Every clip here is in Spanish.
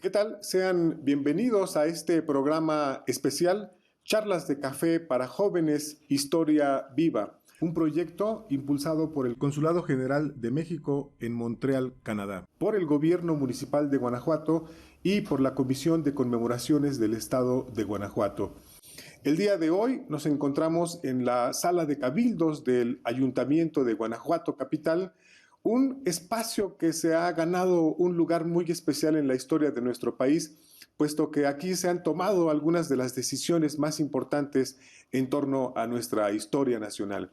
¿Qué tal? Sean bienvenidos a este programa especial, Charlas de Café para Jóvenes, Historia Viva, un proyecto impulsado por el Consulado General de México en Montreal, Canadá, por el Gobierno Municipal de Guanajuato y por la Comisión de Conmemoraciones del Estado de Guanajuato. El día de hoy nos encontramos en la sala de cabildos del Ayuntamiento de Guanajuato Capital, un espacio que se ha ganado un lugar muy especial en la historia de nuestro país, puesto que aquí se han tomado algunas de las decisiones más importantes en torno a nuestra historia nacional.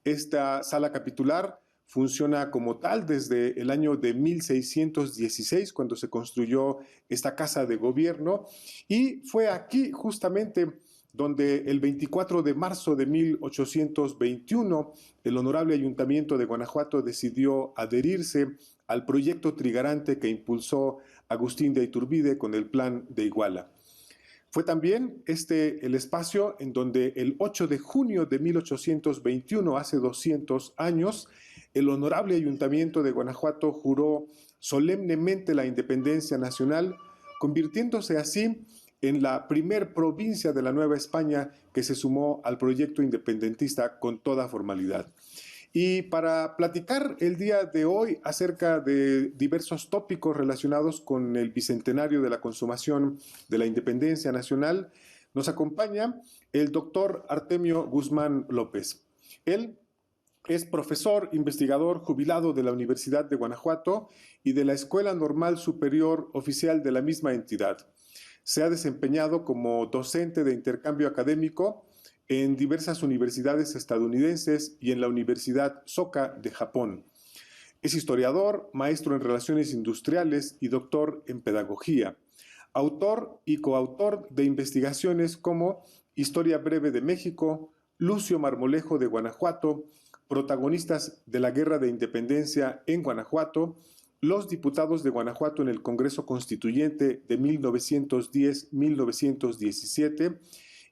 Esta sala capitular funciona como tal desde el año de 1616, cuando se construyó esta casa de gobierno, y fue aquí justamente donde el 24 de marzo de 1821 el Honorable Ayuntamiento de Guanajuato decidió adherirse al proyecto trigarante que impulsó Agustín de Iturbide con el Plan de Iguala. Fue también el espacio en donde el 8 de junio de 1821, hace 200 años, el Honorable Ayuntamiento de Guanajuato juró solemnemente la independencia nacional, convirtiéndose así en la primer provincia de la Nueva España que se sumó al proyecto independentista con toda formalidad. Y para platicar el día de hoy acerca de diversos tópicos relacionados con el bicentenario de la consumación de la independencia nacional, nos acompaña el doctor Artemio Guzmán López. Él es profesor investigador jubilado de la Universidad de Guanajuato y de la Escuela Normal Superior Oficial de la misma entidad. Se ha desempeñado como docente de intercambio académico en diversas universidades estadounidenses y en la Universidad Soka de Japón. Es historiador, maestro en relaciones industriales y doctor en pedagogía. Autor y coautor de investigaciones como Historia Breve de México, Lucio Marmolejo de Guanajuato, protagonistas de la Guerra de Independencia en Guanajuato, los diputados de Guanajuato en el Congreso Constituyente de 1910-1917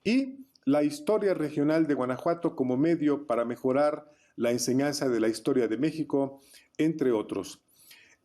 y la historia regional de Guanajuato como medio para mejorar la enseñanza de la historia de México, entre otros.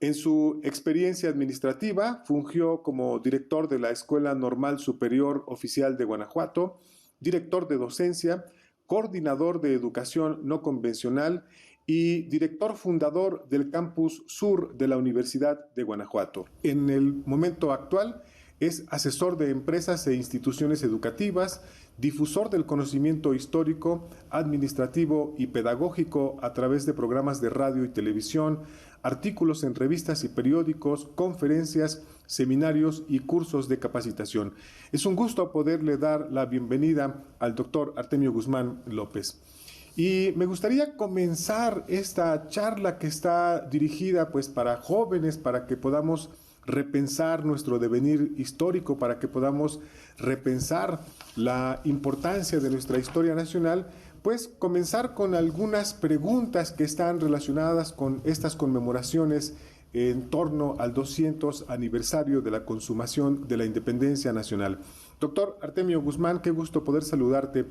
En su experiencia administrativa, fungió como director de la Escuela Normal Superior Oficial de Guanajuato, director de docencia, coordinador de educación no convencional y director fundador del Campus Sur de la Universidad de Guanajuato. En el momento actual es asesor de empresas e instituciones educativas, difusor del conocimiento histórico, administrativo y pedagógico a través de programas de radio y televisión, artículos en revistas y periódicos, conferencias, seminarios y cursos de capacitación. Es un gusto poderle dar la bienvenida al doctor Artemio Guzmán López. Y me gustaría comenzar esta charla que está dirigida para jóvenes, para que podamos repensar nuestro devenir histórico, para que podamos repensar la importancia de nuestra historia nacional, comenzar con algunas preguntas que están relacionadas con estas conmemoraciones en torno al 200 aniversario de la consumación de la independencia nacional. Doctor Artemio Guzmán, qué gusto poder saludarte.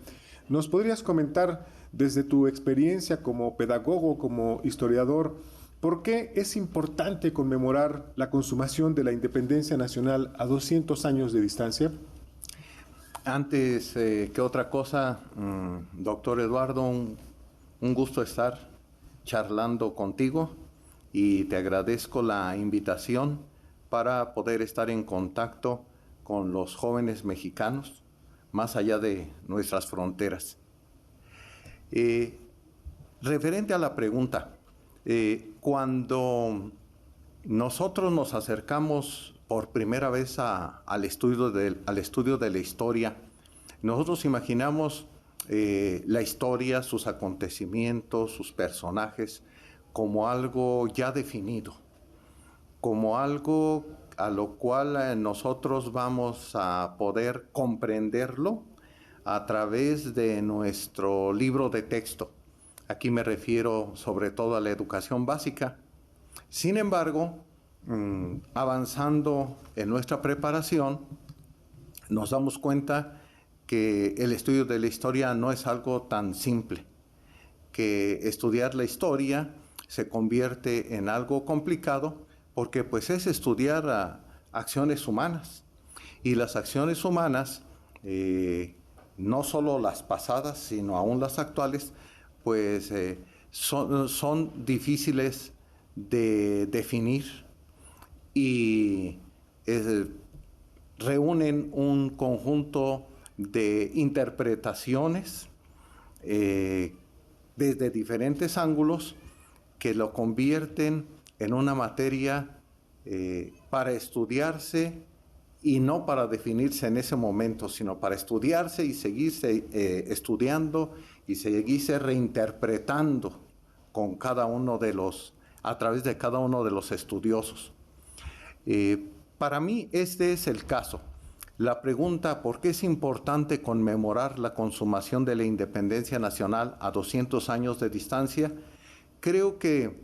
¿Nos podrías comentar desde tu experiencia como pedagogo, como historiador, por qué es importante conmemorar la consumación de la independencia nacional a 200 años de distancia? Antes que otra cosa, doctor Eduardo, un gusto estar charlando contigo y te agradezco la invitación para poder estar en contacto con los jóvenes mexicanos más allá de nuestras fronteras. Referente a la pregunta, cuando nosotros nos acercamos por primera vez al estudio de la historia, nosotros imaginamos la historia, sus acontecimientos, sus personajes, como algo ya definido, como algo a lo cual nosotros vamos a poder comprenderlo a través de nuestro libro de texto. Aquí me refiero sobre todo a la educación básica. Sin embargo, avanzando en nuestra preparación, nos damos cuenta que el estudio de la historia no es algo tan simple, que estudiar la historia se convierte en algo complicado porque es estudiar acciones humanas. Y las acciones humanas, no solo las pasadas, sino aún las actuales, pues son difíciles de definir y reúnen un conjunto de interpretaciones desde diferentes ángulos que lo convierten en una materia para estudiarse y no para definirse en ese momento, sino para estudiarse y seguirse estudiando y seguirse reinterpretando con cada uno de a través de cada uno de los estudiosos. Para mí este es el caso. La pregunta, ¿por qué es importante conmemorar la consumación de la independencia nacional a 200 años de distancia? Creo que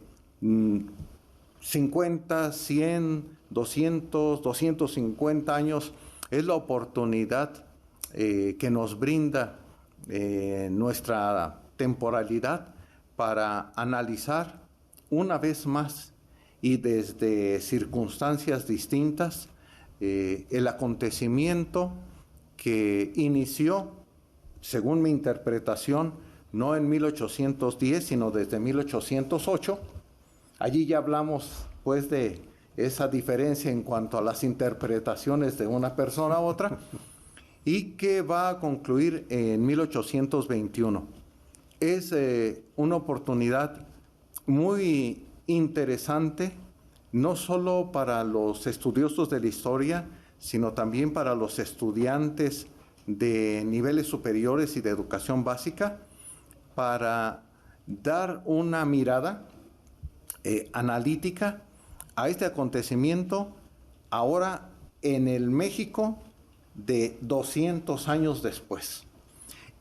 50, 100, 200, 250 años es la oportunidad que nos brinda nuestra temporalidad para analizar una vez más y desde circunstancias distintas el acontecimiento que inició, según mi interpretación, no en 1810, sino desde 1808. Allí ya hablamos pues de esa diferencia en cuanto a las interpretaciones de una persona a otra, y que va a concluir en 1821. Es una oportunidad muy interesante, no solo para los estudiosos de la historia, sino también para los estudiantes de niveles superiores y de educación básica, para dar una mirada analítica a este acontecimiento ahora en el México de 200 años después.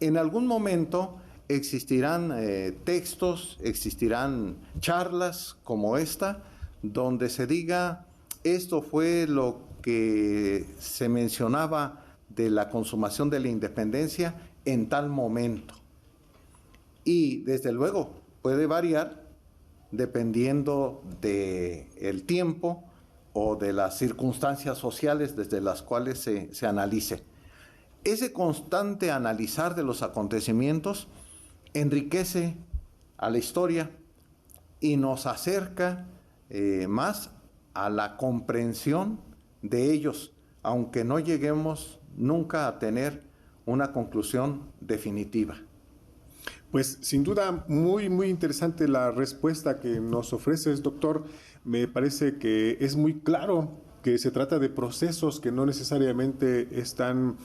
En algún momento existirán textos, existirán charlas como esta, donde se diga, esto fue lo que se mencionaba de la consumación de la independencia en tal momento. Y desde luego puede variar dependiendo del tiempo o de las circunstancias sociales desde las cuales se analice. Ese constante analizar de los acontecimientos enriquece a la historia y nos acerca más a la comprensión de ellos, aunque no lleguemos nunca a tener una conclusión definitiva. Pues sin duda muy interesante la respuesta que nos ofreces, doctor. Me parece que es muy claro que se trata de procesos que no necesariamente están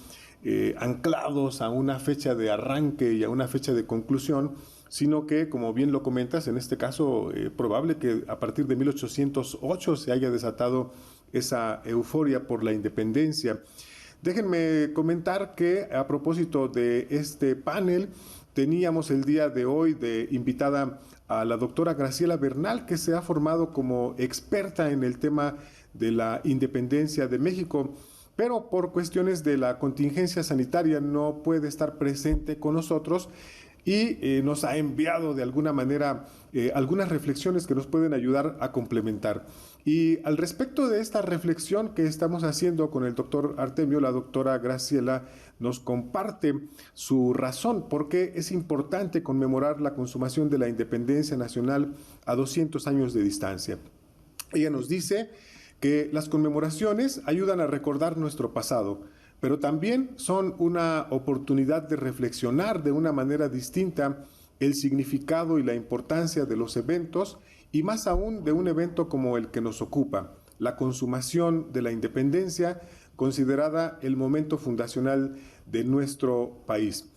anclados a una fecha de arranque y a una fecha de conclusión, sino que, como bien lo comentas, en este caso probable que a partir de 1808 se haya desatado esa euforia por la independencia. Déjenme comentar que a propósito de este panel, teníamos el día de hoy de invitada a la doctora Graciela Bernal, que se ha formado como experta en el tema de la independencia de México, pero por cuestiones de la contingencia sanitaria no puede estar presente con nosotros y nos ha enviado de alguna manera algunas reflexiones que nos pueden ayudar a complementar. Y al respecto de esta reflexión que estamos haciendo con el doctor Artemio, la doctora Graciela nos comparte su razón por qué es importante conmemorar la consumación de la independencia nacional a 200 años de distancia. Ella nos dice que las conmemoraciones ayudan a recordar nuestro pasado, pero también son una oportunidad de reflexionar de una manera distinta el significado y la importancia de los eventos, y más aún de un evento como el que nos ocupa, la consumación de la independencia, considerada el momento fundacional de nuestro país.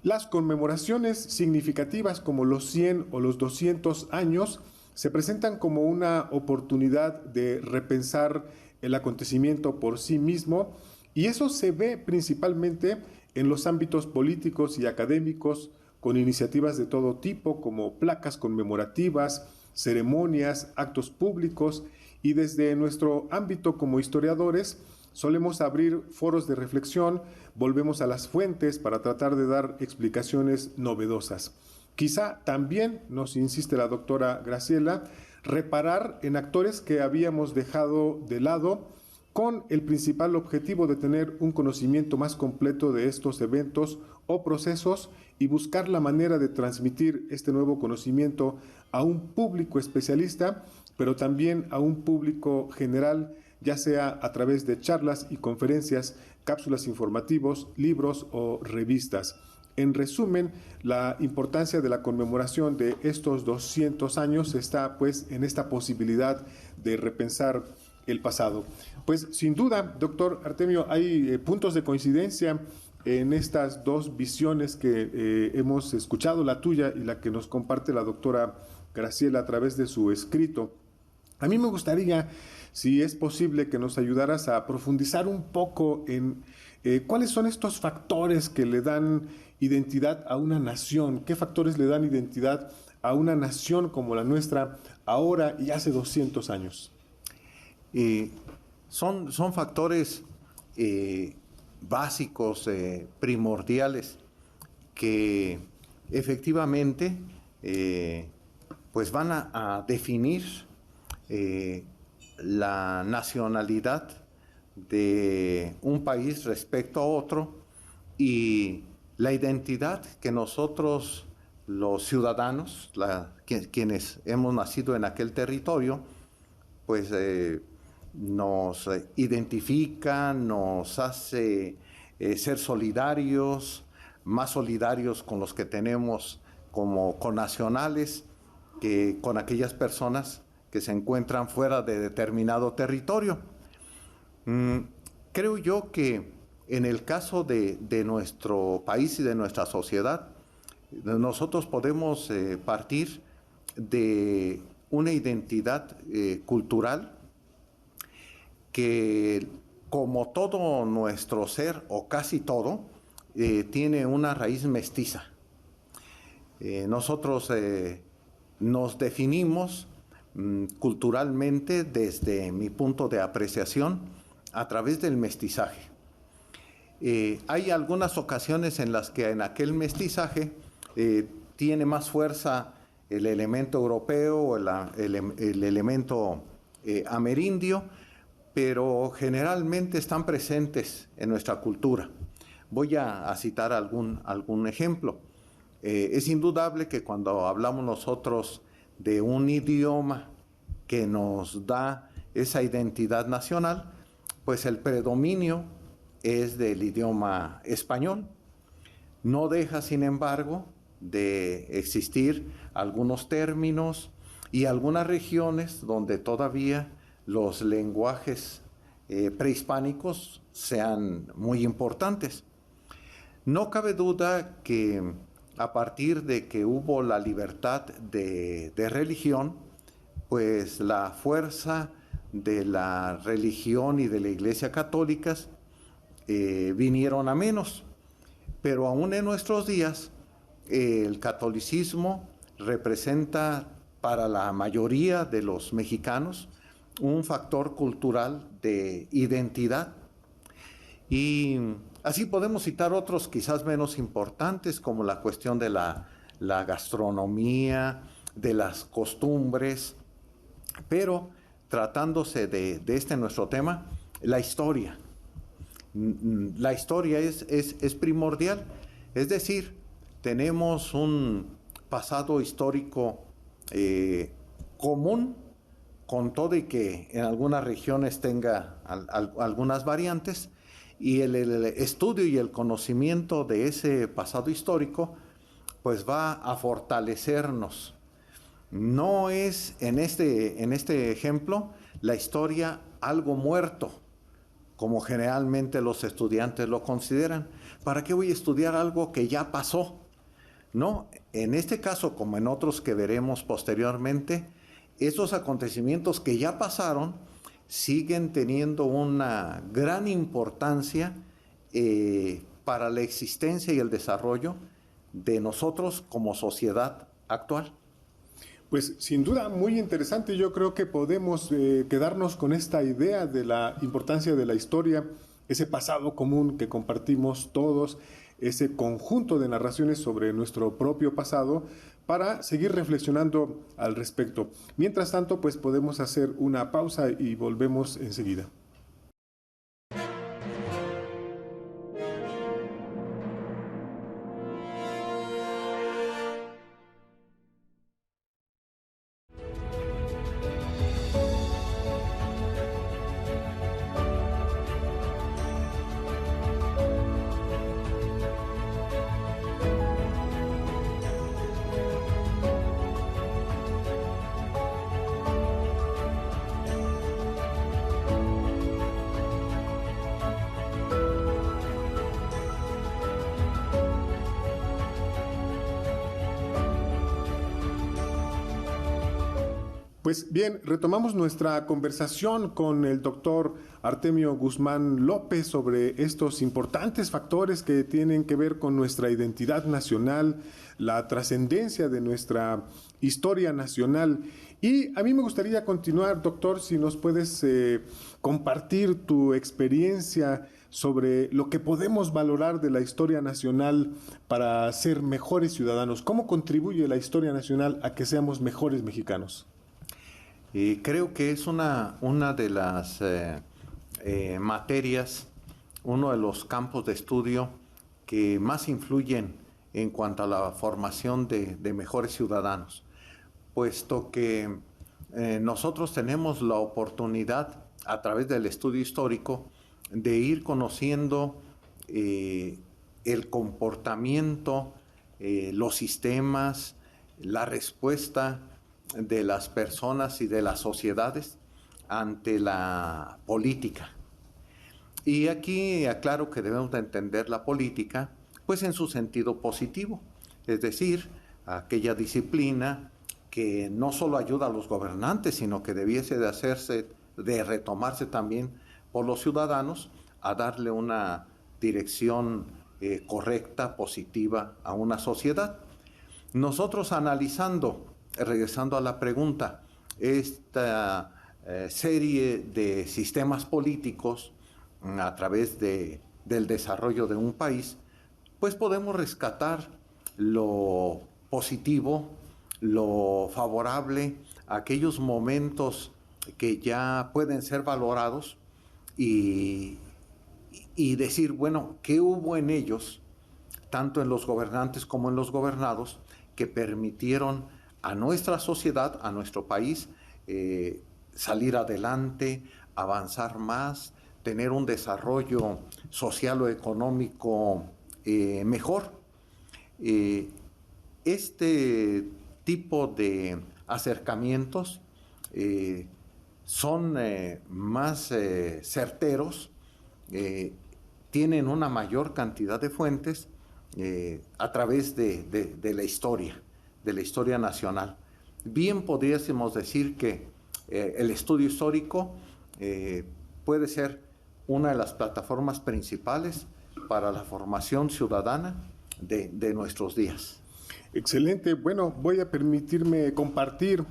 Las conmemoraciones significativas como los 100 o los 200 años se presentan como una oportunidad de repensar el acontecimiento por sí mismo, y eso se ve principalmente en los ámbitos políticos y académicos, con iniciativas de todo tipo como placas conmemorativas, ceremonias, actos públicos, y desde nuestro ámbito como historiadores solemos abrir foros de reflexión, volvemos a las fuentes para tratar de dar explicaciones novedosas. Quizá también, nos insiste la doctora Graciela, reparar en actores que habíamos dejado de lado con el principal objetivo de tener un conocimiento más completo de estos eventos o procesos y buscar la manera de transmitir este nuevo conocimiento a un público especialista, pero también a un público general, ya sea a través de charlas y conferencias, cápsulas informativos, libros o revistas. En resumen, la importancia de la conmemoración de estos 200 años está pues en esta posibilidad de repensar el pasado. Pues sin duda, doctor Artemio, hay puntos de coincidencia en estas dos visiones que hemos escuchado, la tuya y la que nos comparte la doctora Graciela a través de su escrito. A mí me gustaría, si es posible, que nos ayudaras a profundizar un poco en cuáles son estos factores que le dan identidad a una nación, qué factores le dan identidad a una nación como la nuestra ahora y hace 200 años. Son factores básicos, primordiales, que efectivamente pues van a definir la nacionalidad de un país respecto a otro y la identidad que nosotros, los ciudadanos, quienes hemos nacido en aquel territorio, pues nos identifica, nos hace ser solidarios, más solidarios con los que tenemos como connacionales que con aquellas personas que se encuentran fuera de determinado territorio. Creo yo que en el caso de nuestro país y de nuestra sociedad, nosotros podemos partir de una identidad cultural que, como todo nuestro ser, o casi todo, tiene una raíz mestiza. Nosotros nos definimos culturalmente, desde mi punto de apreciación, a través del mestizaje. Hay algunas ocasiones en las que en aquel mestizaje tiene más fuerza el elemento europeo o el elemento amerindio, pero generalmente están presentes en nuestra cultura. Voy a citar algún ejemplo. Es indudable que cuando hablamos nosotros de un idioma que nos da esa identidad nacional, pues el predominio es del idioma español. No deja, sin embargo, de existir algunos términos y algunas regiones donde todavía los lenguajes prehispánicos sean muy importantes. No cabe duda que a partir de que hubo la libertad de religión, pues la fuerza de la religión y de la Iglesia católicas vinieron a menos. Pero aún en nuestros días, el catolicismo representa para la mayoría de los mexicanos un factor cultural de identidad. Y así podemos citar otros quizás menos importantes, como la cuestión de la gastronomía, de las costumbres, pero tratándose de este nuestro tema, la historia. La historia es primordial, es decir, tenemos un pasado histórico común, con todo y que en algunas regiones tenga algunas variantes, y el estudio y el conocimiento de ese pasado histórico pues va a fortalecernos. No es en este ejemplo la historia algo muerto, como generalmente los estudiantes lo consideran. ¿Para qué voy a estudiar algo que ya pasó? No, en este caso, como en otros que veremos posteriormente, esos acontecimientos que ya pasaron siguen teniendo una gran importancia para la existencia y el desarrollo de nosotros como sociedad actual. Pues sin duda muy interesante. Yo creo que podemos quedarnos con esta idea de la importancia de la historia, ese pasado común que compartimos todos, ese conjunto de narraciones sobre nuestro propio pasado, para seguir reflexionando al respecto. Mientras tanto, pues podemos hacer una pausa y volvemos enseguida. Pues bien, retomamos nuestra conversación con el doctor Artemio Guzmán López sobre estos importantes factores que tienen que ver con nuestra identidad nacional, la trascendencia de nuestra historia nacional. Y a mí me gustaría continuar, doctor, si nos puedes compartir tu experiencia sobre lo que podemos valorar de la historia nacional para ser mejores ciudadanos. ¿Cómo contribuye la historia nacional a que seamos mejores mexicanos? Y creo que es una de las materias, uno de los campos de estudio que más influyen en cuanto a la formación de mejores ciudadanos, puesto que nosotros tenemos la oportunidad, a través del estudio histórico, de ir conociendo el comportamiento, los sistemas, la respuesta de las personas y de las sociedades ante la política. Y aquí aclaro que debemos de entender la política pues en su sentido positivo, es decir, aquella disciplina que no solo ayuda a los gobernantes, sino que debiese de retomarse también por los ciudadanos a darle una dirección correcta, positiva a una sociedad. Nosotros analizando, regresando a la pregunta, esta serie de sistemas políticos a través del desarrollo de un país, pues podemos rescatar lo positivo, lo favorable, aquellos momentos que ya pueden ser valorados y decir, bueno, ¿qué hubo en ellos, tanto en los gobernantes como en los gobernados, que permitieron a nuestra sociedad, a nuestro país, salir adelante, avanzar más, tener un desarrollo social o económico mejor? Este tipo de acercamientos son más certeros, tienen una mayor cantidad de fuentes a través de la historia nacional. Bien podríamos decir que el estudio histórico puede ser una de las plataformas principales para la formación ciudadana de nuestros días. Excelente. Bueno, voy a permitirme compartir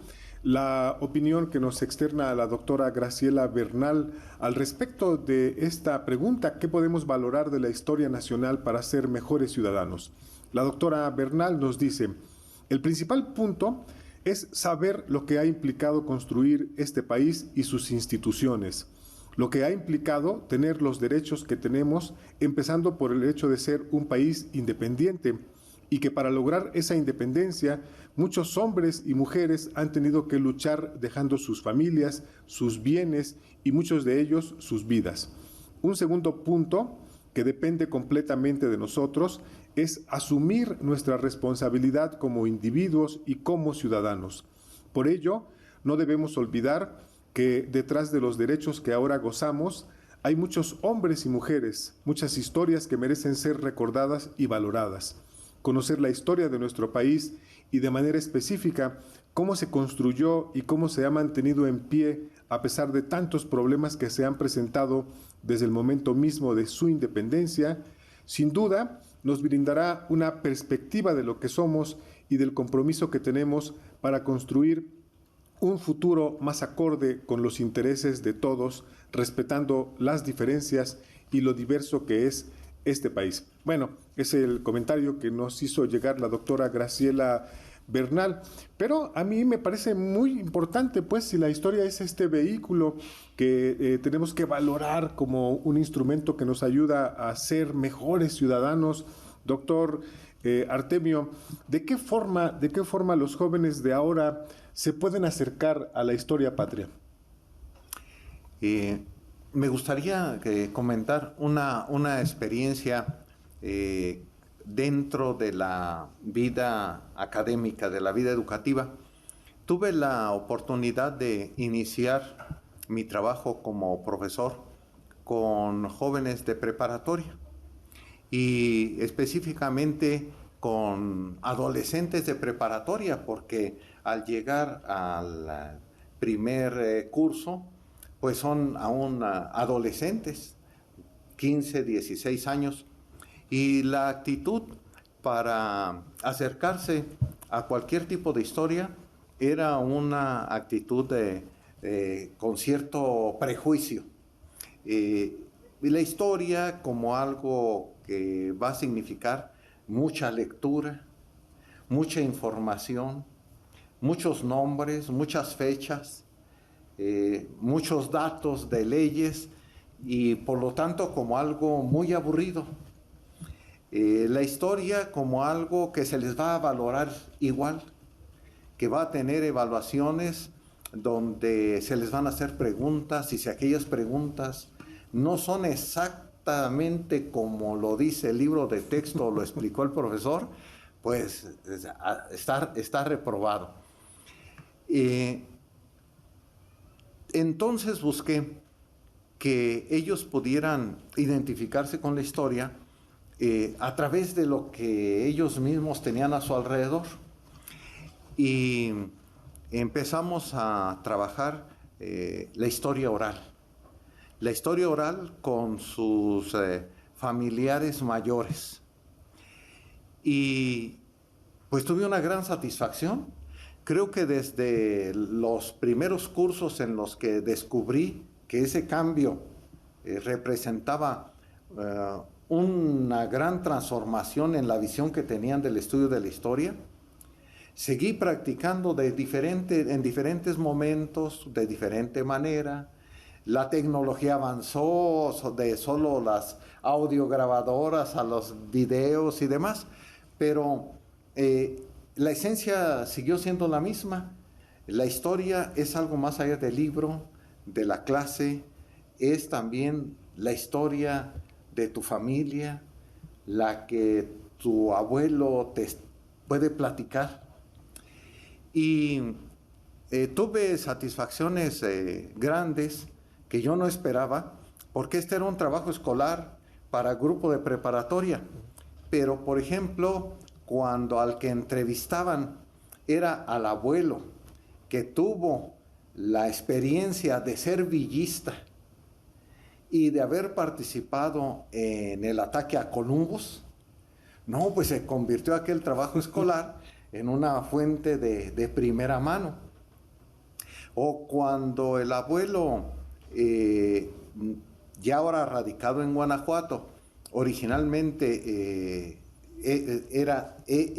la opinión que nos externa la doctora Graciela Bernal al respecto de esta pregunta: ¿qué podemos valorar de la historia nacional para ser mejores ciudadanos? La doctora Bernal nos dice: el principal punto es saber lo que ha implicado construir este país y sus instituciones, lo que ha implicado tener los derechos que tenemos, empezando por el hecho de ser un país independiente, y que para lograr esa independencia muchos hombres y mujeres han tenido que luchar dejando sus familias, sus bienes y muchos de ellos sus vidas. Un segundo punto que depende completamente de nosotros es asumir nuestra responsabilidad como individuos y como ciudadanos. Por ello, no debemos olvidar que detrás de los derechos que ahora gozamos hay muchos hombres y mujeres, muchas historias que merecen ser recordadas y valoradas. Conocer la historia de nuestro país y de manera específica cómo se construyó y cómo se ha mantenido en pie a pesar de tantos problemas que se han presentado desde el momento mismo de su independencia, sin duda nos brindará una perspectiva de lo que somos y del compromiso que tenemos para construir un futuro más acorde con los intereses de todos, respetando las diferencias y lo diverso que es este país. Bueno, es el comentario que nos hizo llegar la doctora Graciela Bernal, pero a mí me parece muy importante, pues, si la historia es este vehículo que tenemos que valorar como un instrumento que nos ayuda a ser mejores ciudadanos. Doctor Artemio, ¿de qué forma los jóvenes de ahora se pueden acercar a la historia patria? Me gustaría comentar una experiencia dentro de la vida académica, de la vida educativa. Tuve la oportunidad de iniciar mi trabajo como profesor con jóvenes de preparatoria y específicamente con adolescentes de preparatoria, porque al llegar al primer curso, pues son aún adolescentes, 15, 16 años, y la actitud para acercarse a cualquier tipo de historia era una actitud con cierto prejuicio. Y la historia como algo que va a significar mucha lectura, mucha información, muchos nombres, muchas fechas, muchos datos de leyes y por lo tanto como algo muy aburrido. La historia como algo que se les va a valorar igual, que va a tener evaluaciones donde se les van a hacer preguntas y si aquellas preguntas no son exactamente como lo dice el libro de texto o lo explicó el profesor, pues está reprobado. Entonces busqué que ellos pudieran identificarse con la historia a través de lo que ellos mismos tenían a su alrededor. Y empezamos a trabajar la historia oral. La historia oral con sus familiares mayores. Y pues tuve una gran satisfacción. Creo que desde los primeros cursos en los que descubrí que ese cambio representaba una gran transformación en la visión que tenían del estudio de la historia, seguí practicando en diferentes momentos, de diferente manera. La tecnología avanzó de solo las audiograbadoras a los videos y demás, pero la esencia siguió siendo la misma. La historia es algo más allá del libro, de la clase, es también la historia de tu familia, la que tu abuelo te puede platicar. Y tuve satisfacciones grandes que yo no esperaba, porque este era un trabajo escolar para grupo de preparatoria. Pero, por ejemplo, cuando al que entrevistaban era al abuelo que tuvo la experiencia de ser villista y de haber participado en el ataque a Columbus, no, pues se convirtió aquel trabajo escolar en una fuente de primera mano. O cuando el abuelo, ya ahora radicado en Guanajuato, originalmente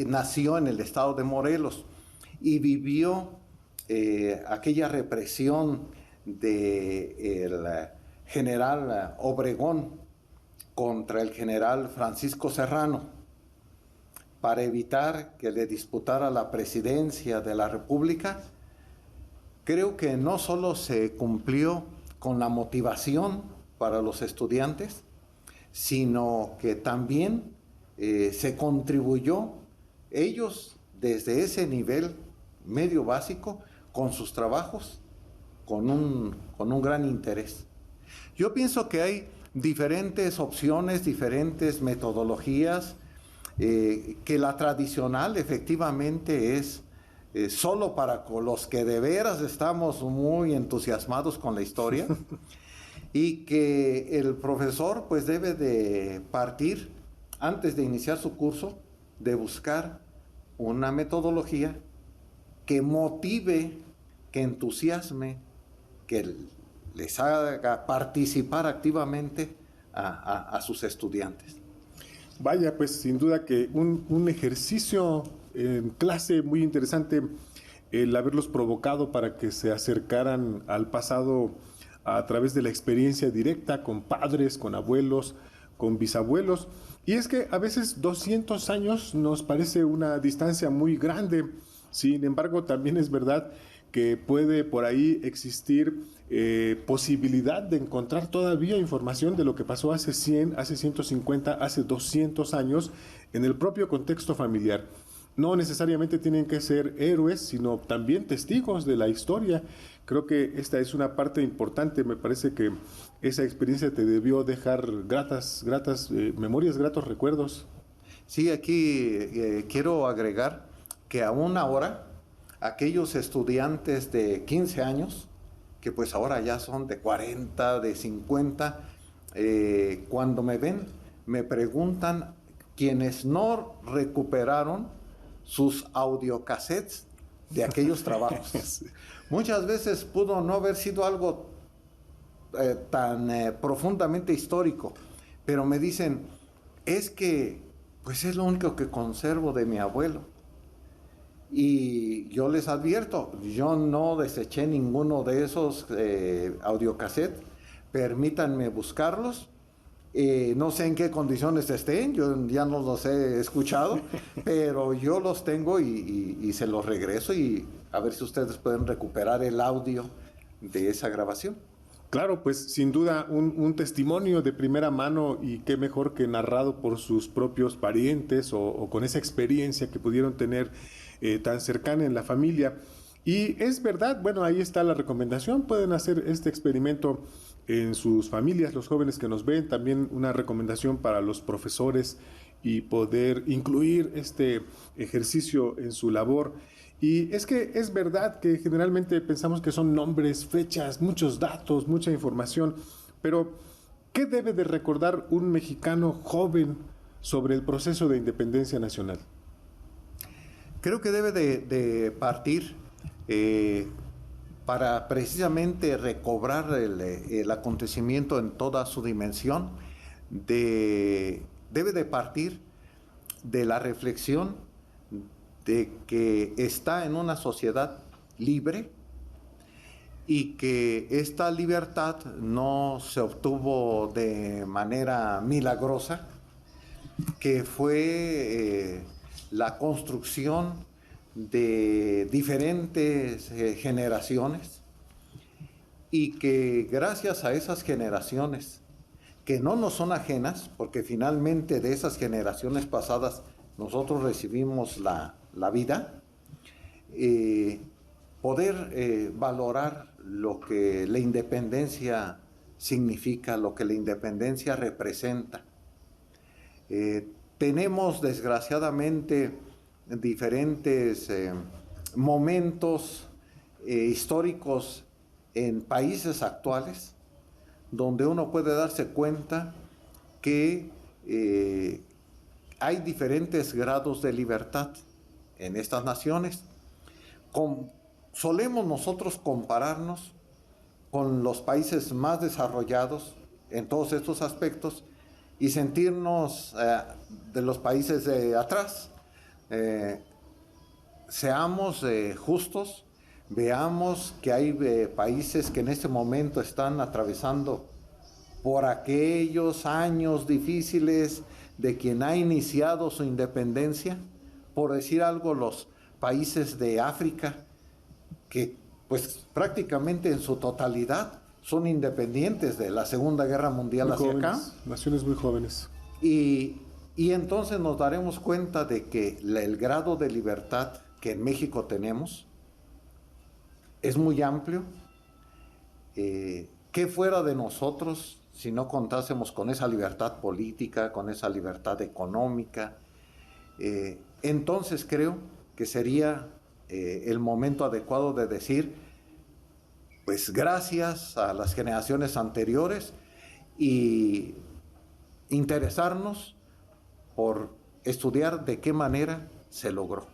nació en el estado de Morelos y vivió aquella represión del general Obregón contra el general Francisco Serrano para evitar que le disputara la presidencia de la República. Creo que no solo se cumplió con la motivación para los estudiantes, sino que también se contribuyó ellos desde ese nivel medio básico con sus trabajos, con un gran interés. Yo pienso que hay diferentes opciones, diferentes metodologías, que la tradicional efectivamente es solo para los que de veras estamos muy entusiasmados con la historia y que el profesor pues debe de partir antes de iniciar su curso de buscar una metodología que motive, que entusiasme, que les haga participar activamente a sus estudiantes. Vaya, pues sin duda que un ejercicio en clase muy interesante, el haberlos provocado para que se acercaran al pasado a través de la experiencia directa con padres, con abuelos, con bisabuelos. Y es que a veces 200 años nos parece una distancia muy grande. Sin embargo, también es verdad que puede por ahí existir posibilidad de encontrar todavía información de lo que pasó hace 100, hace 150, hace 200 años en el propio contexto familiar. No necesariamente tienen que ser héroes, sino también testigos de la historia. Creo que esta es una parte importante. Me parece que esa experiencia te debió dejar gratas memorias, gratos recuerdos. Sí, aquí quiero agregar que aún ahora aquellos estudiantes de 15 años, que pues ahora ya son de 40, de 50, cuando me ven, me preguntan quienes no recuperaron sus audiocassettes de aquellos trabajos. Sí. Muchas veces pudo no haber sido algo tan profundamente histórico, pero me dicen, es que pues es lo único que conservo de mi abuelo. Y yo les advierto, yo no deseché ninguno de esos audiocassettes, permítanme buscarlos. No sé en qué condiciones estén, yo ya no los he escuchado, pero yo los tengo y se los regreso, y a ver si ustedes pueden recuperar el audio de esa grabación. Claro, pues sin duda un testimonio de primera mano, y qué mejor que narrado por sus propios parientes o con esa experiencia que pudieron tener tan cercana en la familia. Y es verdad, bueno, ahí está la recomendación, pueden hacer este experimento en sus familias, los jóvenes que nos ven, también una recomendación para los profesores y poder incluir este ejercicio en su labor. Y es que es verdad que generalmente pensamos que son nombres, fechas, muchos datos, mucha información, pero ¿qué debe de recordar un mexicano joven sobre el proceso de independencia nacional? Creo que debe de partir para precisamente recobrar el acontecimiento en toda su dimensión, debe de partir de la reflexión de que está en una sociedad libre y que esta libertad no se obtuvo de manera milagrosa, que fue la construcción de diferentes generaciones, y que gracias a esas generaciones que no nos son ajenas, porque finalmente de esas generaciones pasadas nosotros recibimos la vida, poder valorar lo que la independencia significa, lo que la independencia representa. Tenemos desgraciadamente diferentes momentos históricos en países actuales donde uno puede darse cuenta que hay diferentes grados de libertad en estas naciones. Solemos nosotros compararnos con los países más desarrollados en todos estos aspectos y sentirnos de los países de atrás. Seamos justos, veamos que hay países que en este momento están atravesando por aquellos años difíciles de quien ha iniciado su independencia. Por decir algo, los países de África, que pues prácticamente en su totalidad son independientes de la Segunda Guerra Mundial muy hacia jóvenes, acá. Naciones muy jóvenes. Y entonces nos daremos cuenta de que el grado de libertad que en México tenemos es muy amplio. ¿Qué fuera de nosotros si no contásemos con esa libertad política, con esa libertad económica? Entonces creo que sería el momento adecuado de decir, pues gracias a las generaciones anteriores, y interesarnos por estudiar de qué manera se logró.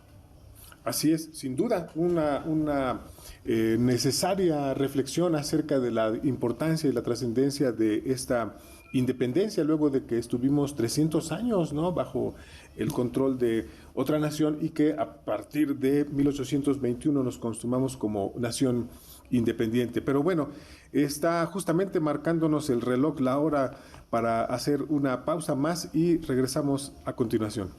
Así es, sin duda, una necesaria reflexión acerca de la importancia y la trascendencia de esta independencia, luego de que estuvimos 300 años, ¿no?, bajo el control de otra nación, y que a partir de 1821 nos consumamos como nación independiente. Pero bueno, está justamente marcándonos el reloj la hora para hacer una pausa más y regresamos a continuación.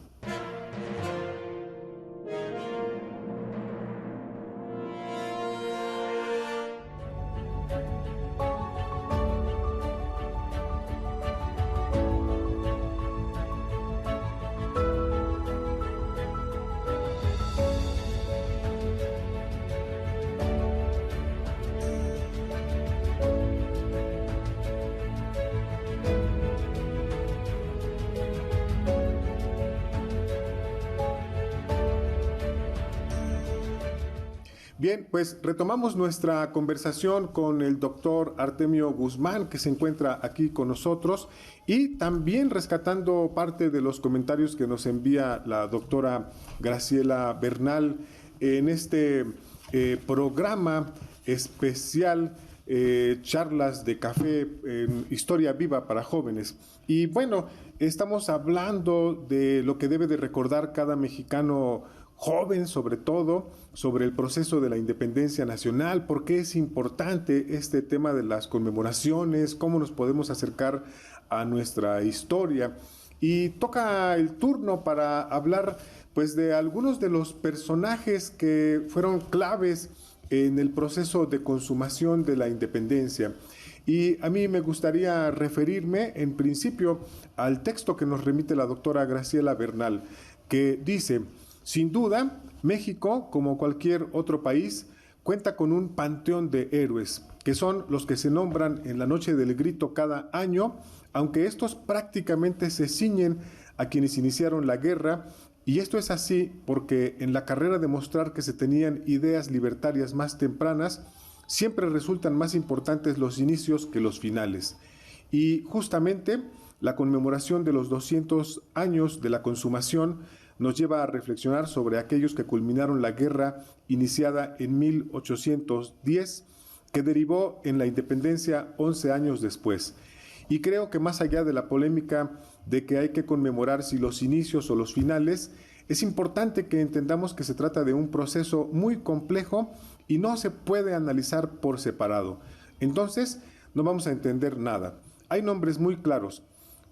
Bien, pues retomamos nuestra conversación con el doctor Artemio Guzmán, que se encuentra aquí con nosotros, y también rescatando parte de los comentarios que nos envía la doctora Graciela Bernal en este programa especial, charlas de café en Historia Viva para Jóvenes. Y bueno, estamos hablando de lo que debe de recordar cada mexicano joven, sobre todo, sobre el proceso de la independencia nacional, por qué es importante este tema de las conmemoraciones, cómo nos podemos acercar a nuestra historia. Y toca el turno para hablar pues de algunos de los personajes que fueron claves en el proceso de consumación de la independencia. Y a mí me gustaría referirme en principio al texto que nos remite la doctora Graciela Bernal, que dice: sin duda, México, como cualquier otro país, cuenta con un panteón de héroes, que son los que se nombran en la Noche del Grito cada año, aunque estos prácticamente se ciñen a quienes iniciaron la guerra, y esto es así porque en la carrera de mostrar que se tenían ideas libertarias más tempranas, siempre resultan más importantes los inicios que los finales. Y justamente la conmemoración de los 200 años de la consumación nos lleva a reflexionar sobre aquellos que culminaron la guerra iniciada en 1810, que derivó en la independencia 11 años después. Y creo que más allá de la polémica de que hay que conmemorar si los inicios o los finales, es importante que entendamos que se trata de un proceso muy complejo y no se puede analizar por separado. Entonces, no vamos a entender nada. Hay nombres muy claros: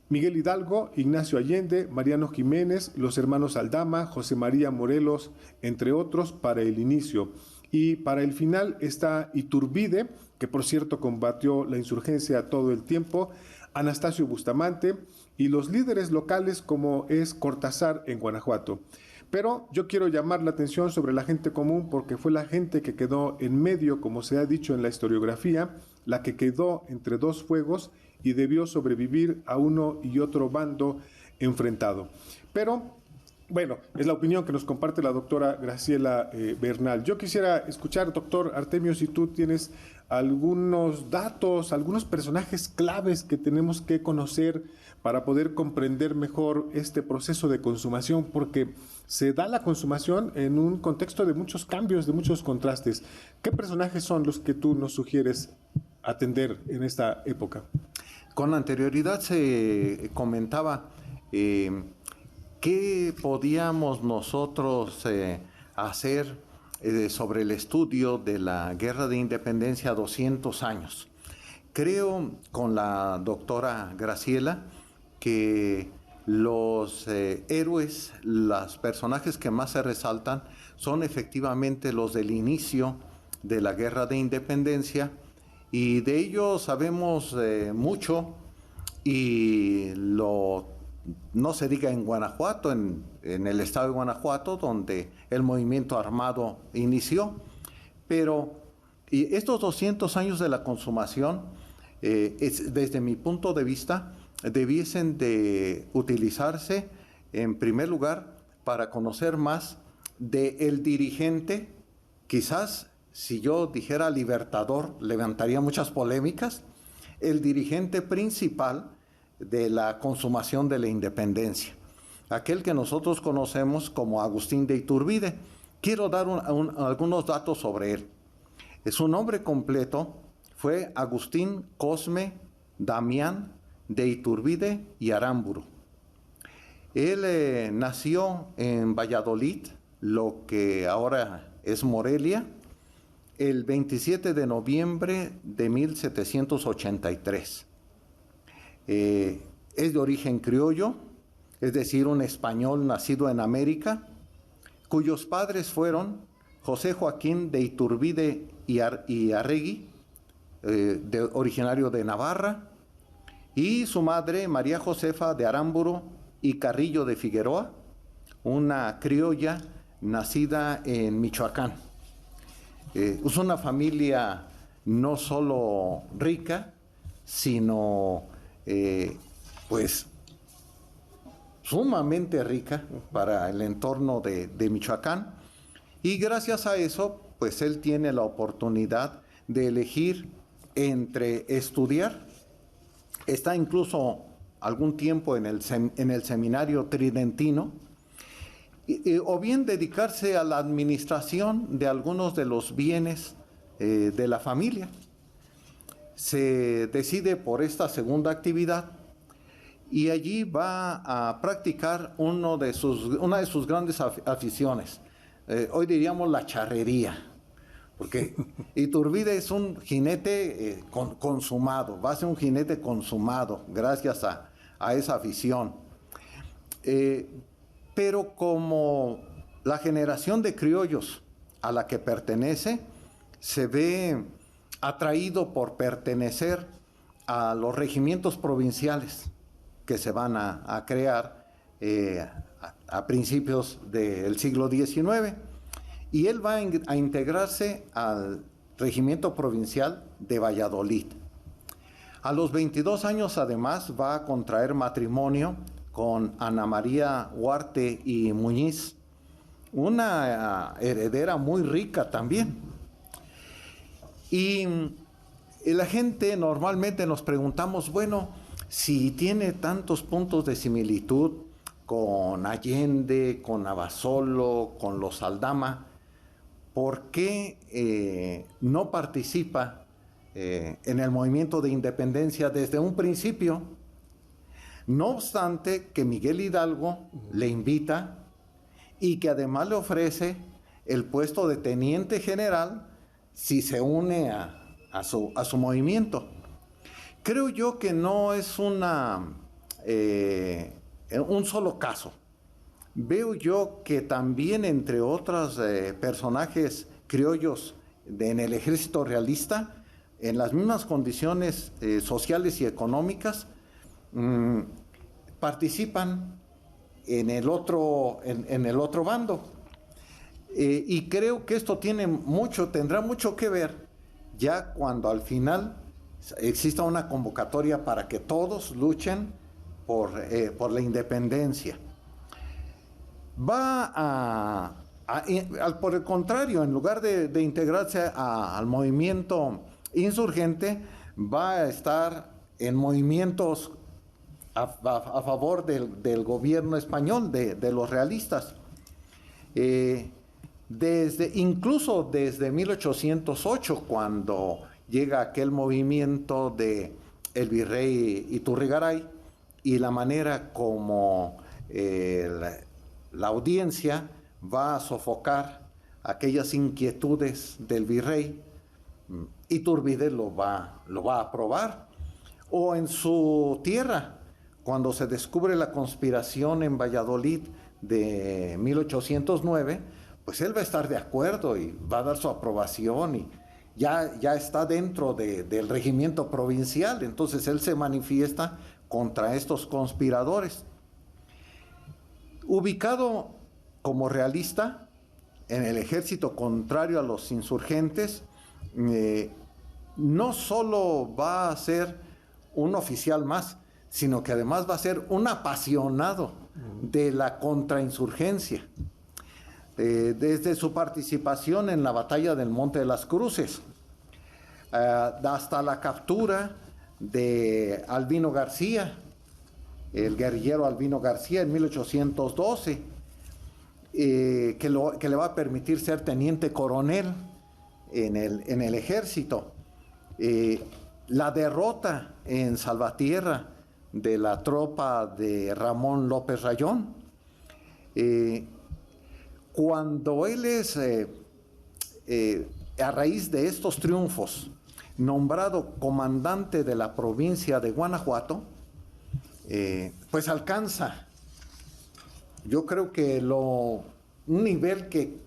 Miguel Hidalgo, Ignacio Allende, Mariano Jiménez, los hermanos Aldama, José María Morelos, entre otros, para el inicio. Y para el final está Iturbide, que por cierto combatió la insurgencia todo el tiempo, Anastasio Bustamante y los líderes locales como es Cortázar en Guanajuato. Pero yo quiero llamar la atención sobre la gente común porque fue la gente que quedó en medio, como se ha dicho en la historiografía, la que quedó entre dos fuegos y debió sobrevivir a uno y otro bando enfrentado. Pero bueno, es la opinión que nos comparte la doctora Graciela Bernal. Yo quisiera escuchar, doctor Artemio, si tú tienes algunos datos, algunos personajes claves que tenemos que conocer para poder comprender mejor este proceso de consumación, porque se da la consumación en un contexto de muchos cambios, de muchos contrastes. ¿Qué personajes son los que tú nos sugieres atender en esta época? Con anterioridad se comentaba qué podíamos nosotros hacer sobre el estudio de la Guerra de Independencia 200 años. Creo con la doctora Graciela que los héroes, los personajes que más se resaltan son efectivamente los del inicio de la Guerra de Independencia, y de ellos sabemos mucho, y no se diga en Guanajuato, en el estado de Guanajuato, donde el movimiento armado inició. Pero y estos 200 años de la consumación, desde mi punto de vista, debiesen de utilizarse en primer lugar para conocer más del dirigente. Quizás si yo dijera libertador, levantaría muchas polémicas. El dirigente principal de la consumación de la independencia, aquel que nosotros conocemos como Agustín de Iturbide. Quiero dar algunos datos sobre él. Su nombre completo fue Agustín Cosme Damián de Iturbide y Aramburu. Él nació en Valladolid, lo que ahora es Morelia, el 27 de noviembre de 1783. Es de origen criollo, es decir, un español nacido en América, cuyos padres fueron José Joaquín de Iturbide y Arregui, originario de Navarra, y su madre María Josefa de Aramburu y Carrillo de Figueroa, una criolla nacida en Michoacán. Es una familia no solo rica, sino pues sumamente rica para el entorno de Michoacán, y gracias a eso pues él tiene la oportunidad de elegir entre estudiar, está incluso algún tiempo en el seminario tridentino, o bien dedicarse a la administración de algunos de los bienes de la familia. Se decide por esta segunda actividad y allí va a practicar una de sus grandes aficiones. Hoy diríamos la charrería, porque Iturbide es un jinete consumado, va a ser un jinete consumado gracias a esa afición. Pero como la generación de criollos a la que pertenece se ve atraído por pertenecer a los regimientos provinciales que se van a crear a principios del siglo XIX, y él va a integrarse al regimiento provincial de Valladolid. A los 22 años, además, va a contraer matrimonio con Ana María Huarte y Muñiz, una heredera muy rica también. Y la gente normalmente nos preguntamos, bueno, si tiene tantos puntos de similitud con Allende, con Abasolo, con los Aldama, ¿por qué no participa en el movimiento de independencia desde un principio? No obstante que Miguel Hidalgo le invita y que además le ofrece el puesto de teniente general si se une a su movimiento. Creo yo que no es un solo caso. Veo yo que también entre otros personajes criollos en el ejército realista, en las mismas condiciones sociales y económicas, participan en el otro bando. Y creo que esto tendrá mucho que ver ya cuando al final exista una convocatoria para que todos luchen por la independencia. Por el contrario, en lugar de integrarse al movimiento insurgente, va a estar en movimientos a favor del gobierno español, de los realistas. Incluso desde 1808, cuando llega aquel movimiento de el virrey Iturrigaray y la manera como la audiencia va a sofocar aquellas inquietudes del virrey, Iturbide lo va a aprobar. O en su tierra, cuando se descubre la conspiración en Valladolid de 1809, pues él va a estar de acuerdo y va a dar su aprobación, y ya está dentro del regimiento provincial. Entonces él se manifiesta contra estos conspiradores. Ubicado como realista en el ejército contrario a los insurgentes, no solo va a ser un oficial más, sino que además va a ser un apasionado de la contrainsurgencia. Desde su participación en la batalla del Monte de las Cruces, hasta la captura de Albino García, el guerrillero Albino García, en 1812, que le va a permitir ser teniente coronel en el ejército. La derrota en Salvatierra de la tropa de Ramón López Rayón. Cuando él es, a raíz de estos triunfos, nombrado comandante de la provincia de Guanajuato, pues alcanza, yo creo que un nivel que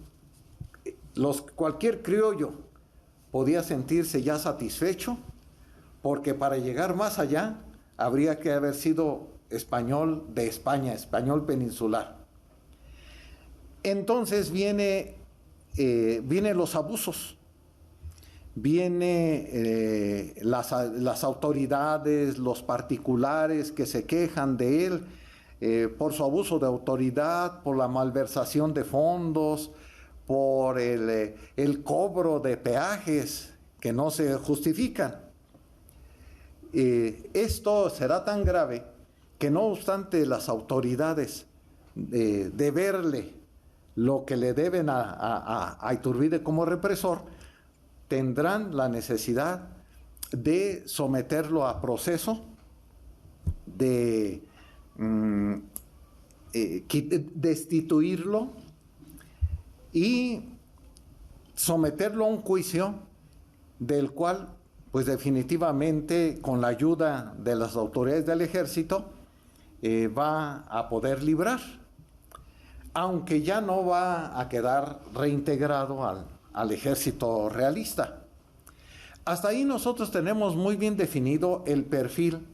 cualquier criollo podía sentirse ya satisfecho, porque para llegar más allá habría que haber sido español de España, español peninsular. Entonces vienen los abusos, vienen las autoridades, los particulares que se quejan de él por su abuso de autoridad, por la malversación de fondos, por el cobro de peajes que no se justifican. Esto será tan grave que no obstante las autoridades de verle lo que le deben a Iturbide como represor, tendrán la necesidad de someterlo a proceso, de destituirlo y someterlo a un juicio del cual, pues definitivamente, con la ayuda de las autoridades del ejército, va a poder librar, aunque ya no va a quedar reintegrado al ejército realista. Hasta ahí nosotros tenemos muy bien definido el perfil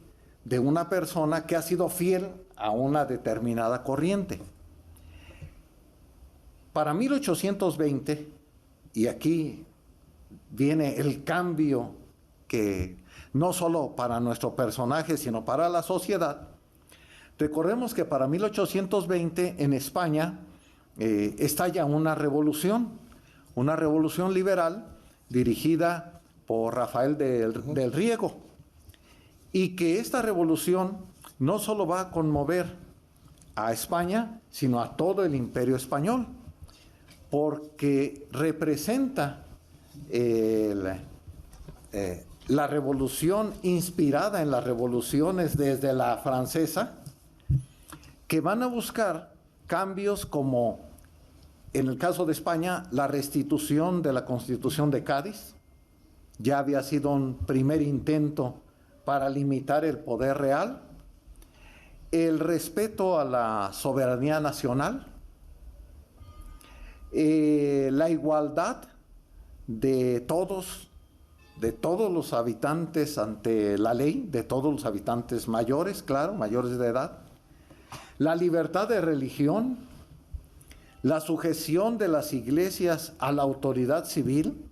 de una persona que ha sido fiel a una determinada corriente. Para 1820, y aquí viene el cambio que no solo para nuestro personaje, sino para la sociedad. Recordemos que para 1820 en España estalla una revolución liberal dirigida por Rafael del Riego, y que esta revolución no solo va a conmover a España, sino a todo el imperio español, porque representa la revolución inspirada en las revoluciones desde la francesa, que van a buscar cambios como, en el caso de España, la restitución de la Constitución de Cádiz. Ya había sido un primer intento para limitar el poder real, el respeto a la soberanía nacional, la igualdad de todos los habitantes ante la ley, de todos los habitantes mayores, claro, mayores de edad, la libertad de religión, la sujeción de las iglesias a la autoridad civil,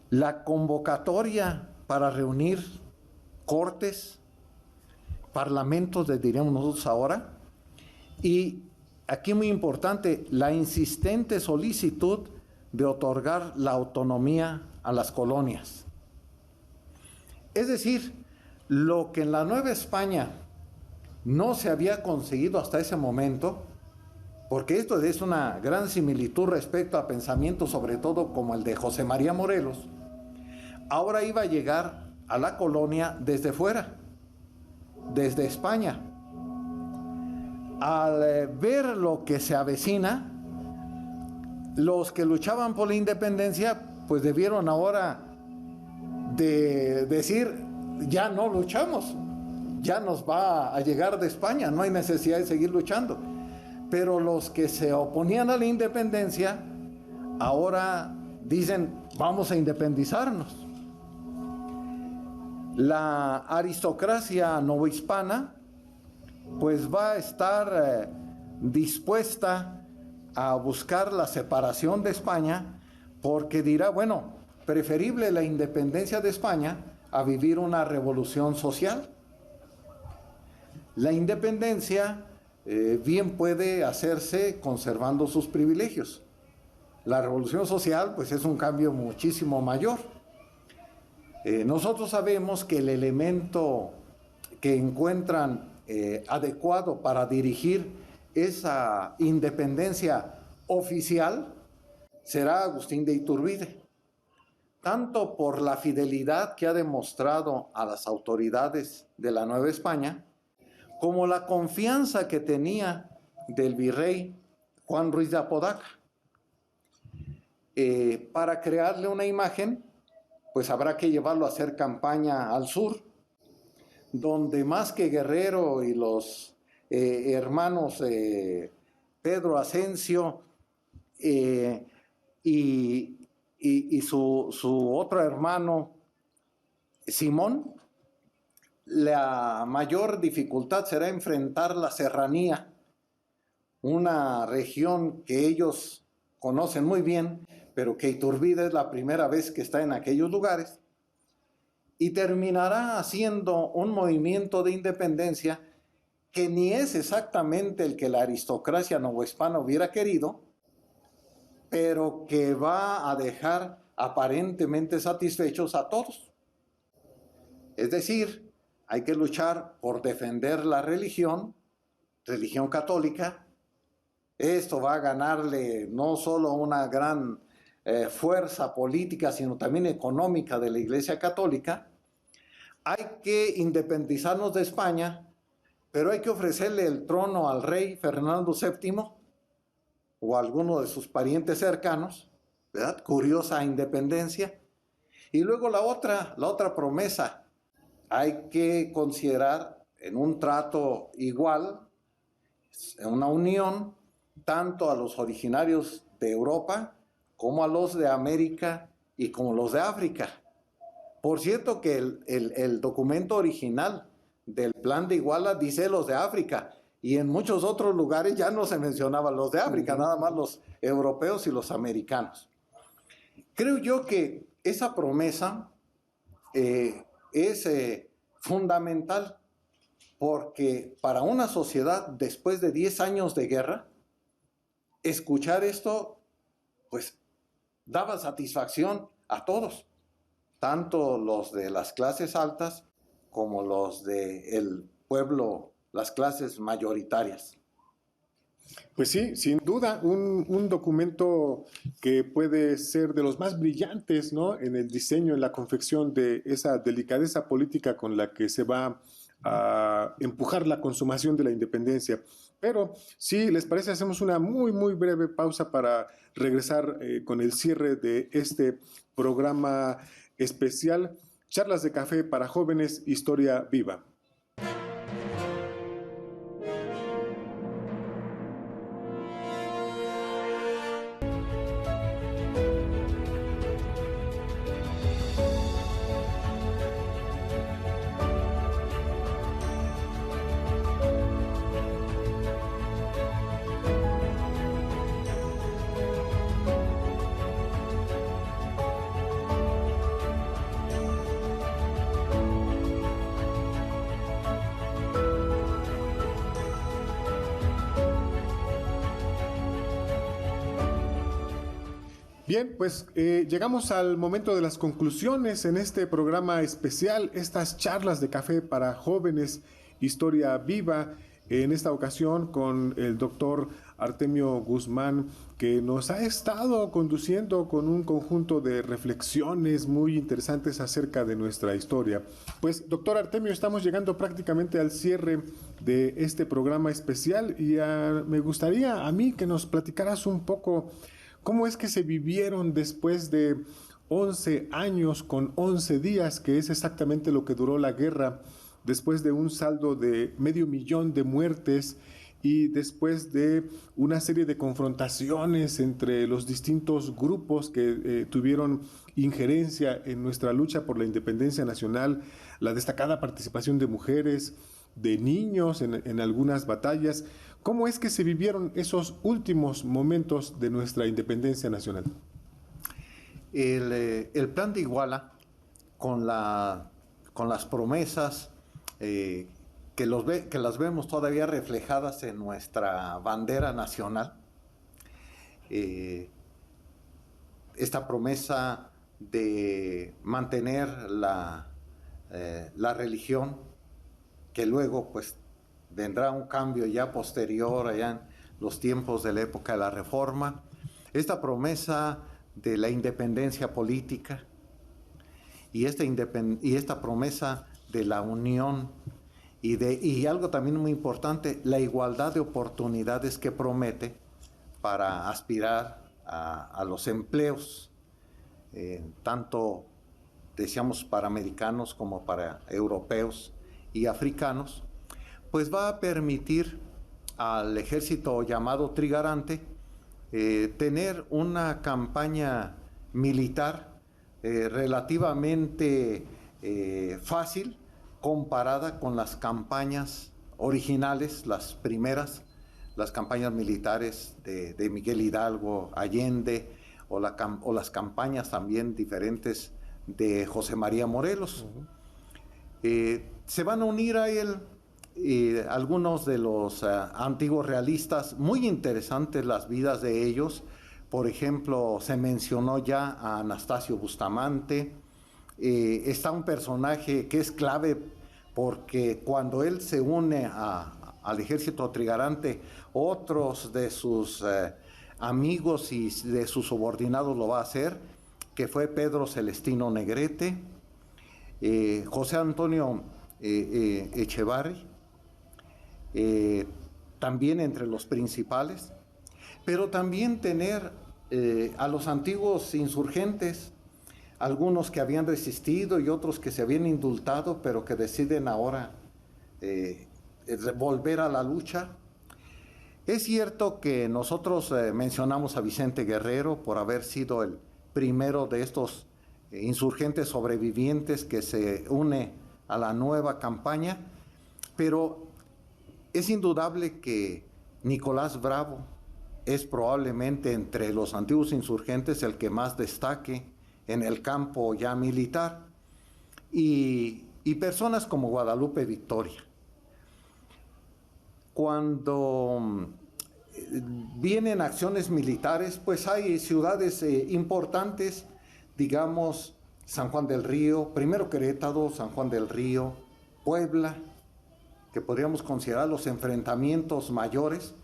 la convocatoria para reunir cortes, parlamentos, diríamos nosotros ahora, y aquí muy importante, la insistente solicitud de otorgar la autonomía a las colonias. Es decir, lo que en la Nueva España no se había conseguido hasta ese momento, porque esto es una gran similitud respecto a pensamientos, sobre todo como el de José María Morelos, ahora iba a llegar a la colonia desde fuera, desde España. Al ver lo que se avecina, los que luchaban por la independencia, pues debieron ahora de decir, ya no luchamos, ya nos va a llegar de España, no hay necesidad de seguir luchando. Pero los que se oponían a la independencia, ahora dicen, vamos a independizarnos. La aristocracia novohispana pues va a estar dispuesta a buscar la separación de España, porque dirá, bueno, preferible la independencia de España a vivir una revolución social. La independencia bien puede hacerse conservando sus privilegios. La revolución social pues es un cambio muchísimo mayor. Nosotros sabemos que el elemento que encuentran adecuado para dirigir esa independencia oficial será Agustín de Iturbide, tanto por la fidelidad que ha demostrado a las autoridades de la Nueva España, como la confianza que tenía del virrey Juan Ruiz de Apodaca. Para crearle una imagen, pues habrá que llevarlo a hacer campaña al sur, donde más que Guerrero y los hermanos Pedro Asensio y su otro hermano Simón, la mayor dificultad será enfrentar la serranía, una región que ellos conocen muy bien, pero que Iturbide es la primera vez que está en aquellos lugares, y terminará haciendo un movimiento de independencia que ni es exactamente el que la aristocracia novohispana hubiera querido, pero que va a dejar aparentemente satisfechos a todos. Es decir, hay que luchar por defender la religión católica. Esto va a ganarle no solo una gran fuerza política, sino también económica de la Iglesia Católica. Hay que independizarnos de España, pero hay que ofrecerle el trono al rey Fernando VII o a alguno de sus parientes cercanos, ¿verdad? Curiosa independencia. Y luego la otra promesa, hay que considerar en un trato igual, en una unión, tanto a los originarios de Europa como a los de América y como los de África. Por cierto que el documento original del Plan de Iguala dice los de África, y en muchos otros lugares ya no se mencionaban los de África, nada más los europeos y los americanos. Creo yo que esa promesa es fundamental, porque para una sociedad después de 10 años de guerra, escuchar esto pues daba satisfacción a todos, tanto los de las clases altas como los del pueblo, las clases mayoritarias. Pues sí, sin duda, un documento que puede ser de los más brillantes, ¿no? En el diseño, en la confección de esa delicadeza política con la que se va a empujar la consumación de la independencia. Pero si les parece, hacemos una muy, muy breve pausa para regresar con el cierre de este programa especial, Charlas de Café para Jóvenes, Historia Viva. Bien, pues llegamos al momento de las conclusiones en este programa especial, estas charlas de café para jóvenes, Historia Viva, en esta ocasión con el doctor Artemio Guzmán, que nos ha estado conduciendo con un conjunto de reflexiones muy interesantes acerca de nuestra historia. Pues, doctor Artemio, estamos llegando prácticamente al cierre de este programa especial y me gustaría a mí que nos platicaras un poco ¿cómo es que se vivieron después de 11 años con 11 días, que es exactamente lo que duró la guerra, después de un saldo de 500,000 de muertes y después de una serie de confrontaciones entre los distintos grupos que tuvieron injerencia en nuestra lucha por la independencia nacional, la destacada participación de mujeres, de niños en algunas batallas? ¿Cómo es que se vivieron esos últimos momentos de nuestra independencia nacional? El Plan de Iguala, con las promesas que las vemos todavía reflejadas en nuestra bandera nacional, esta promesa de mantener la religión, que luego pues vendrá un cambio ya posterior, allá en los tiempos de la época de la Reforma, esta promesa de la independencia política y esta promesa de la unión y algo también muy importante, la igualdad de oportunidades que promete para aspirar a los empleos, tanto decíamos para americanos como para europeos y africanos, pues va a permitir al ejército llamado trigarante tener una campaña militar relativamente fácil comparada con las campañas originales, las primeras, las campañas militares de Miguel Hidalgo, Allende, o las campañas también diferentes de José María Morelos. Se van a unir a él algunos de los antiguos realistas, muy interesantes las vidas de ellos, Por ejemplo, se mencionó ya a Anastasio Bustamante. Está un personaje que es clave porque cuando él se une al ejército trigarante, otros de sus amigos y de sus subordinados lo va a hacer, que fue Pedro Celestino Negrete, José Antonio Echevarri, también entre los principales, pero también tener a los antiguos insurgentes, algunos que habían resistido y otros que se habían indultado, pero que deciden ahora volver a la lucha. Es cierto que nosotros mencionamos a Vicente Guerrero por haber sido el primero de estos insurgentes sobrevivientes que se une a la nueva campaña, pero es indudable que Nicolás Bravo es probablemente entre los antiguos insurgentes el que más destaque en el campo ya militar, y personas como Guadalupe Victoria. Cuando vienen acciones militares, pues hay ciudades importantes, digamos San Juan del Río, primero Querétaro, San Juan del Río, Puebla, que podríamos considerar los enfrentamientos mayores,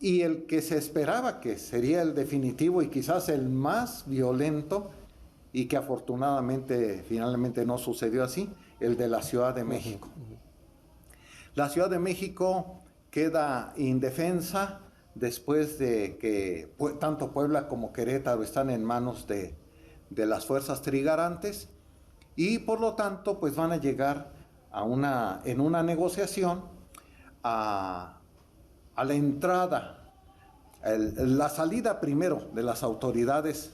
y el que se esperaba que sería el definitivo y quizás el más violento, y que afortunadamente finalmente no sucedió así, el de la Ciudad de México. La Ciudad de México queda indefensa después de que tanto Puebla como Querétaro están en manos de las fuerzas trigarantes, y por lo tanto pues van a llegar en una negociación a la entrada, la salida primero de las autoridades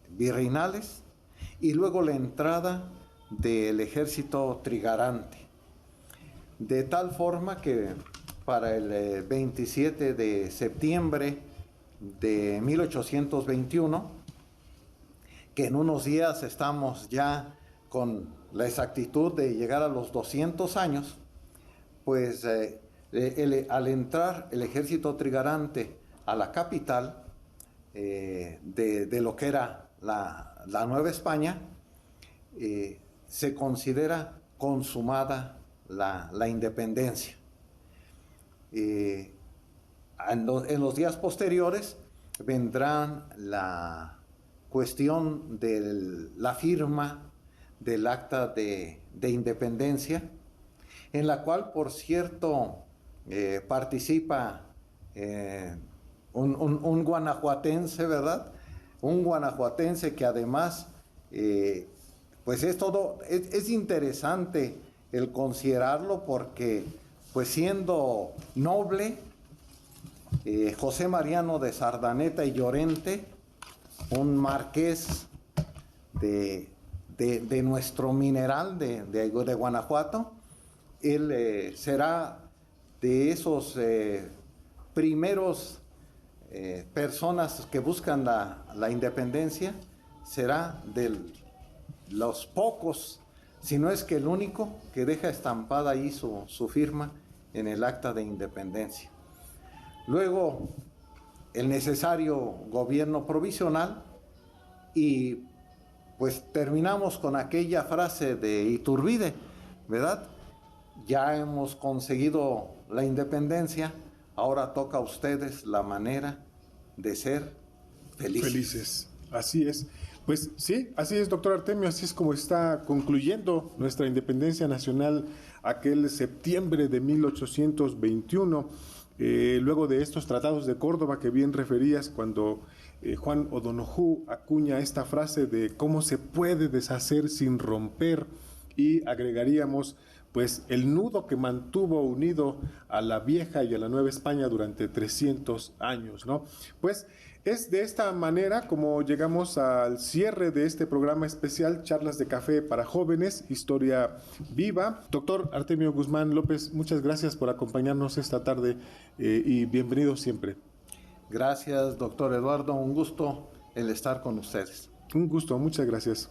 virreinales y luego la entrada del ejército trigarante. De tal forma que para el 27 de septiembre de 1821, que en unos días estamos ya con la exactitud de llegar a los 200 años, pues al entrar el ejército trigarante a la capital de lo que era la Nueva España, se considera consumada la independencia. En los días posteriores vendrán la cuestión de la firma del acta de independencia, en la cual, por cierto, participa un guanajuatense, ¿verdad? Un guanajuatense que además, pues es interesante el considerarlo porque, pues siendo noble, José Mariano de Sardaneta y Llorente, un marqués de nuestro mineral de Guanajuato, él será de esos primeros personas que buscan la independencia, será de los pocos, si no es que el único, que deja estampada ahí su firma en el acta de independencia. Luego, el necesario gobierno provisional, y pues terminamos con aquella frase de Iturbide, ¿verdad? Ya hemos conseguido la independencia, ahora toca a ustedes la manera de ser felices. Así es. Pues sí, así es, doctor Artemio, así es como está concluyendo nuestra independencia nacional aquel septiembre de 1821, luego de estos tratados de Córdoba que bien referías, cuando Juan O'Donoghue acuña esta frase de cómo se puede deshacer sin romper, y agregaríamos pues el nudo que mantuvo unido a la vieja y a la Nueva España durante 300 años, ¿no? Pues es de esta manera como llegamos al cierre de este programa especial, Charlas de Café para Jóvenes, Historia Viva. Doctor Artemio Guzmán López, muchas gracias por acompañarnos esta tarde y bienvenido siempre. Gracias, doctor Eduardo, un gusto el estar con ustedes. Un gusto, muchas gracias.